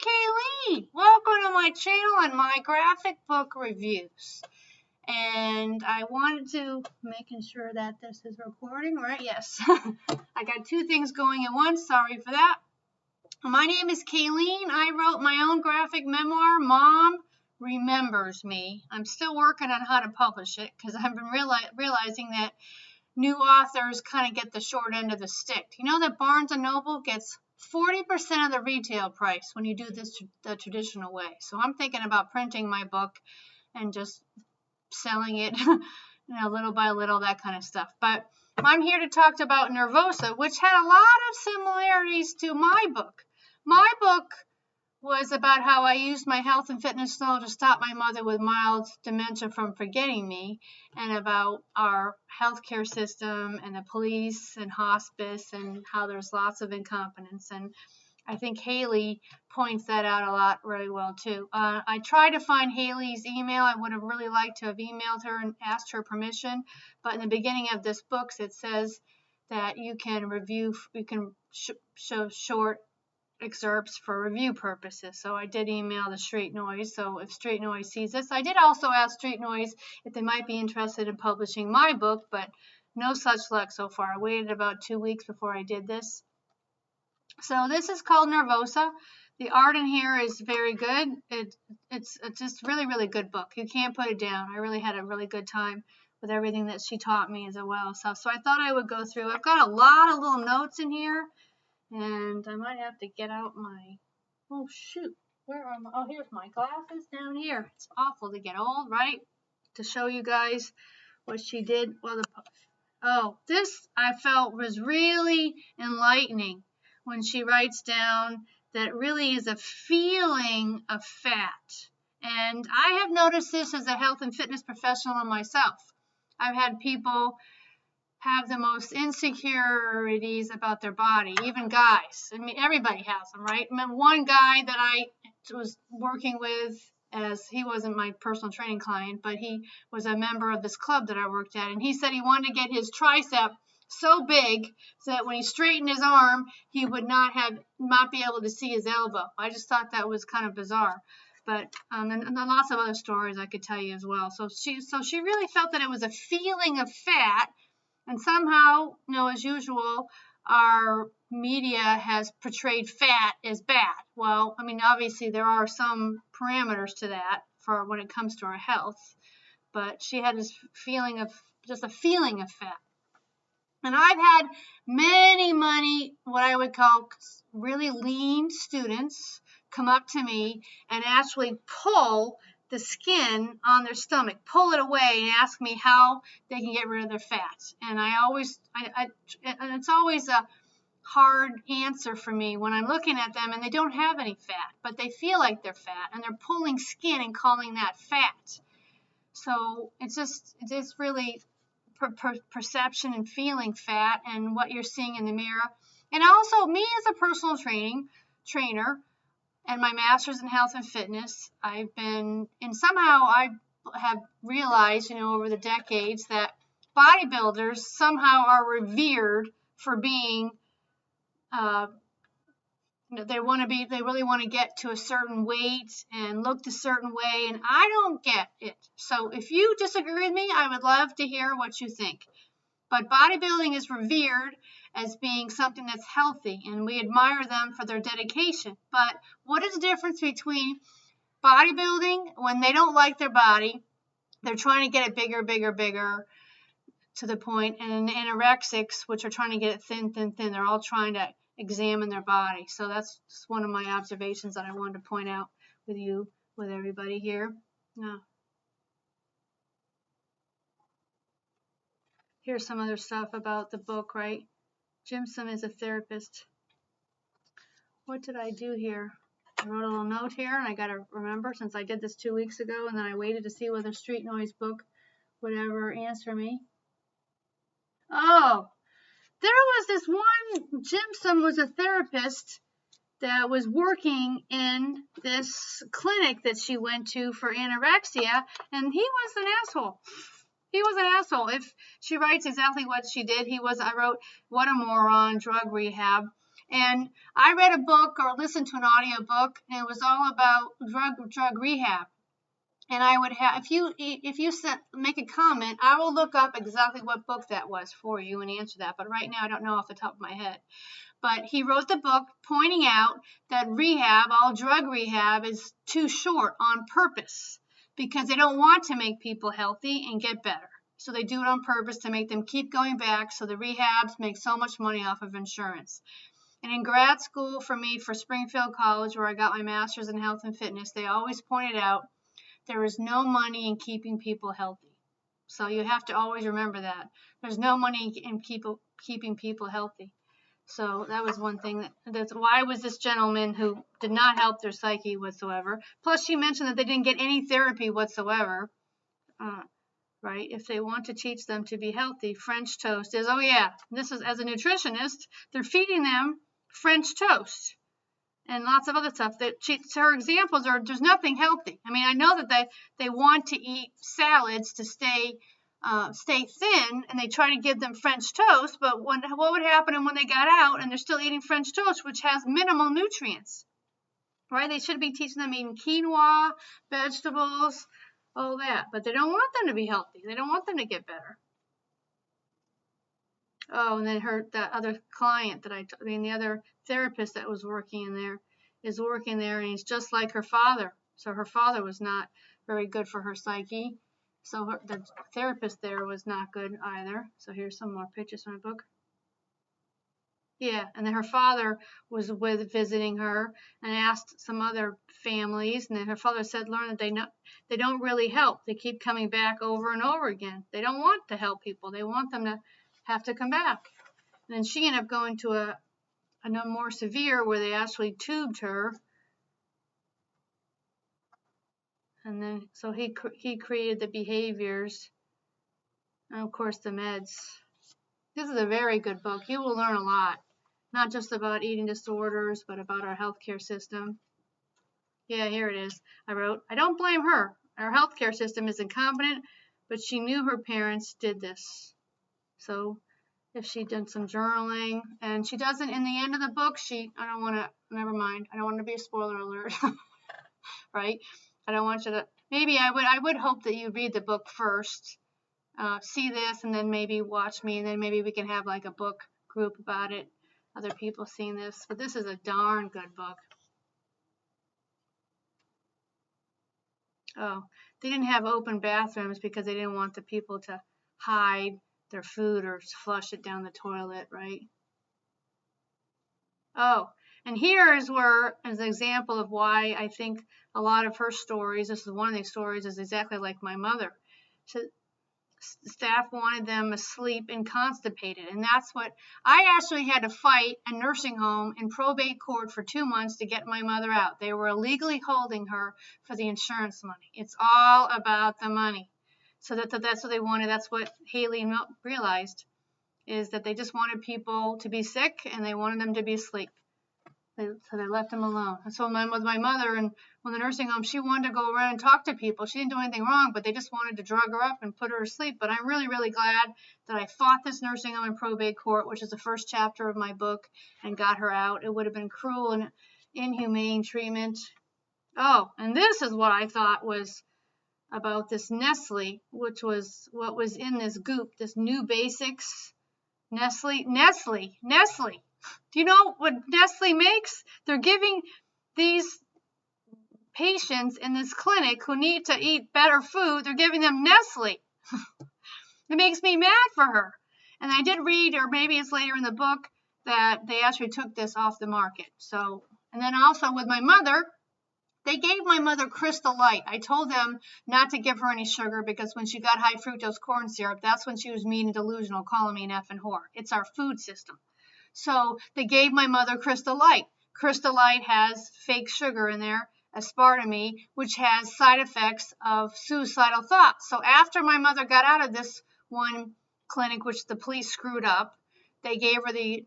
Kayleen. Welcome to my channel and my graphic book reviews. And I wanted to making sure that this is recording, right? Yes. I got two things going at once. Sorry for that. My name is Kayleen. I wrote my own graphic memoir, Mom Remembers Me. I'm still working on how to publish it because I've been realizing that new authors kind of get the short end of the stick. You know that Barnes & Noble gets 40% of the retail price when you do this the traditional way. So I'm thinking about printing my book and just selling it little by little, that kind of stuff. But I'm here to talk about Nervosa, which had a lot of similarities to my book. My book was about how I used my health and fitness knowledge to stop my mother with mild dementia from forgetting me, and about our healthcare system and the police and hospice and how there's lots of incompetence. And I think Haley points that out a lot really well too. I tried to find Haley's email. I would have really liked to have emailed her and asked her permission, but in the beginning of this book it says that you can show short excerpts for review purposes. So I did email the Street Noise. So if Street Noise sees this, I did also ask Street Noise if they might be interested in publishing my book, but no such luck so far. I waited about 2 weeks before I did this. So this is called Nervosa. The art in here is very good. It's just really, really good book. You can't put it down. I really had a really good time with everything that she taught me as well. So I thought I would go through. I've got a lot of little notes in here. And I might have to get out my, oh shoot, where are my, oh, here's my glasses down here. It's awful to get old, right? To show you guys what she did. Well, this I felt was really enlightening when she writes down that really is a feeling of fat. And I have noticed this as a health and fitness professional myself. I've had people have the most insecurities about their body, even guys. I mean, everybody has them, right? I mean, one guy that I was working with, as he wasn't my personal training client, but he was a member of this club that I worked at, and he said he wanted to get his tricep so big so that when he straightened his arm, he would not be able to see his elbow. I just thought that was kind of bizarre. But and lots of other stories I could tell you as well. So she really felt that it was a feeling of fat. And somehow, as usual, our media has portrayed fat as bad. Well, I mean, obviously there are some parameters to that for when it comes to our health. But she had this feeling of, just a feeling of fat. And I've had many, what I would call really lean students come up to me and actually pull the skin on their stomach, pull it away and ask me how they can get rid of their fats. And and it's always a hard answer for me when I'm looking at them and they don't have any fat, but they feel like they're fat and they're pulling skin and calling that fat. So it's really perception and feeling fat and what you're seeing in the mirror. And also me as a personal trainer, and my master's in health and fitness, I have realized, over the decades that bodybuilders somehow are revered for being, they really want to get to a certain weight and look a certain way, and I don't get it. So if you disagree with me, I would love to hear what you think. But bodybuilding is revered as being something that's healthy, and we admire them for their dedication. But what is the difference between bodybuilding, when they don't like their body, they're trying to get it bigger to the point, and anorexics, which are trying to get it thin, they're all trying to examine their body. So that's just one of my observations that I wanted to point out with everybody here. Here's some other stuff about the book, right? Jimson is a therapist. What did I do here? I wrote a little note here, and I got to remember, since I did this 2 weeks ago, and then I waited to see whether Street Noise book would ever answer me. Oh, there was this one, Jimson was a therapist that was working in this clinic that she went to for anorexia, and he was an asshole. He was an asshole. If she writes exactly what she did, I wrote, what a moron, drug rehab. And I read a book or listened to an audio book, and it was all about drug rehab. And I would have, if you make a comment, I will look up exactly what book that was for you and answer that. But right now, I don't know off the top of my head. But he wrote the book pointing out that all drug rehab, is too short on purpose because they don't want to make people healthy and get better. So they do it on purpose to make them keep going back. So the rehabs make so much money off of insurance. And in grad school for me, for Springfield College, where I got my master's in health and fitness, they always pointed out there is no money in keeping people healthy. So you have to always remember that. There's no money in keeping people healthy. So that was one thing. That's why was this gentleman who did not help their psyche whatsoever. Plus, she mentioned that they didn't get any therapy whatsoever. Right? If they want to teach them to be healthy, French toast is, oh yeah, this is, as a nutritionist, they're feeding them French toast and lots of other stuff. Her examples are, there's nothing healthy. I mean, I know that they want to eat salads to stay thin, and they try to give them French toast, but what would happen when they got out and they're still eating French toast, which has minimal nutrients, right? They should be teaching them eating quinoa, vegetables, all that, but they don't want them to be healthy. They don't want them to get better. Oh, and then the other client the other therapist that was working in there is working there, and he's just like her father. So her father was not very good for her psyche. So the therapist there was not good either. So here's some more pictures from my book. Yeah, and then her father was visiting her and asked some other families, and then her father said, learn that they don't really help. They keep coming back over and over again. They don't want to help people. They want them to have to come back. And then she ended up going to a more severe where they actually tubed her. And then so he created the behaviors and of course the meds. This is a very good book. You will learn a lot, not just about eating disorders, but about our healthcare system. Yeah, here it is. I wrote, I don't blame her. Our healthcare system is incompetent, but she knew her parents did this. So if she'd done some journaling, and she doesn't, in the end of the book, never mind. I don't want to be a spoiler alert, right? I don't want you to, maybe I would hope that you read the book first, see this, and then maybe watch me, and then maybe we can have like a book group about it, other people seeing this. But this is a darn good book. Oh, they didn't have open bathrooms because they didn't want the people to hide their food or flush it down the toilet, right? Oh, and here is an example of why I think a lot of her stories, this is one of these stories, is exactly like my mother. So staff wanted them asleep and constipated, and that's what I actually had to fight a nursing home in probate court for 2 months to get my mother out. They were illegally holding her for the insurance money. It's all about the money. So that's what they wanted. That's what Haley realized, is that they just wanted people to be sick and they wanted them to be asleep. So they left them alone. And so with my mother and when the nursing home, she wanted to go around and talk to people. She didn't do anything wrong, but they just wanted to drug her up and put her to sleep. But I'm really, really glad that I fought this nursing home in probate court, which is the first chapter of my book, and got her out. It would have been cruel and inhumane treatment. Oh, and this is what I thought was about this Nestle, which was what was in this goop, this new basics. Nestle. Do you know what Nestle makes? They're giving these patients in this clinic who need to eat better food, they're giving them Nestle. It makes me mad for her. And I did read, or maybe it's later in the book, that they actually took this off the market. So, and then also with my mother, they gave my mother Crystal Light. I told them not to give her any sugar because when she got high fructose corn syrup, that's when she was mean and delusional, calling me an effing whore. It's our food system. So they gave my mother Crystal Light. Crystal Light has fake sugar in there, aspartame, which has side effects of suicidal thoughts. So after my mother got out of this one clinic, which the police screwed up, they gave her the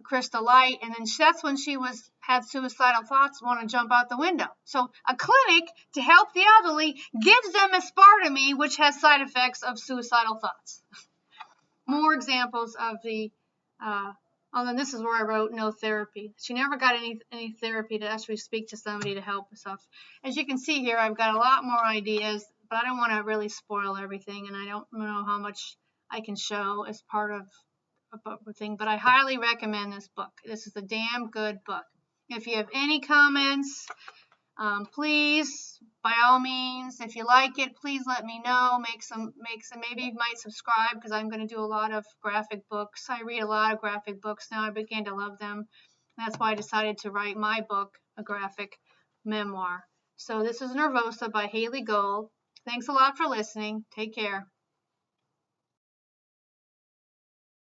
Crystal Light, and then that's when she had suicidal thoughts, want to jump out the window. So a clinic to help the elderly gives them aspartame, which has side effects of suicidal thoughts. More examples of the Oh, then this is where I wrote no therapy. She never got any therapy to actually speak to somebody to help herself. As you can see here, I've got a lot more ideas, but I don't want to really spoil everything, and I don't know how much I can show as part of a book thing. But I highly recommend this book. This is a damn good book. If you have any comments, please, by all means, if you like it, please let me know. Make some. Maybe you might subscribe, because I'm going to do a lot of graphic books. I read a lot of graphic books now. I began to love them. That's why I decided to write my book, a graphic memoir. So this is Nervosa by Haley Gold. Thanks a lot for listening. Take care.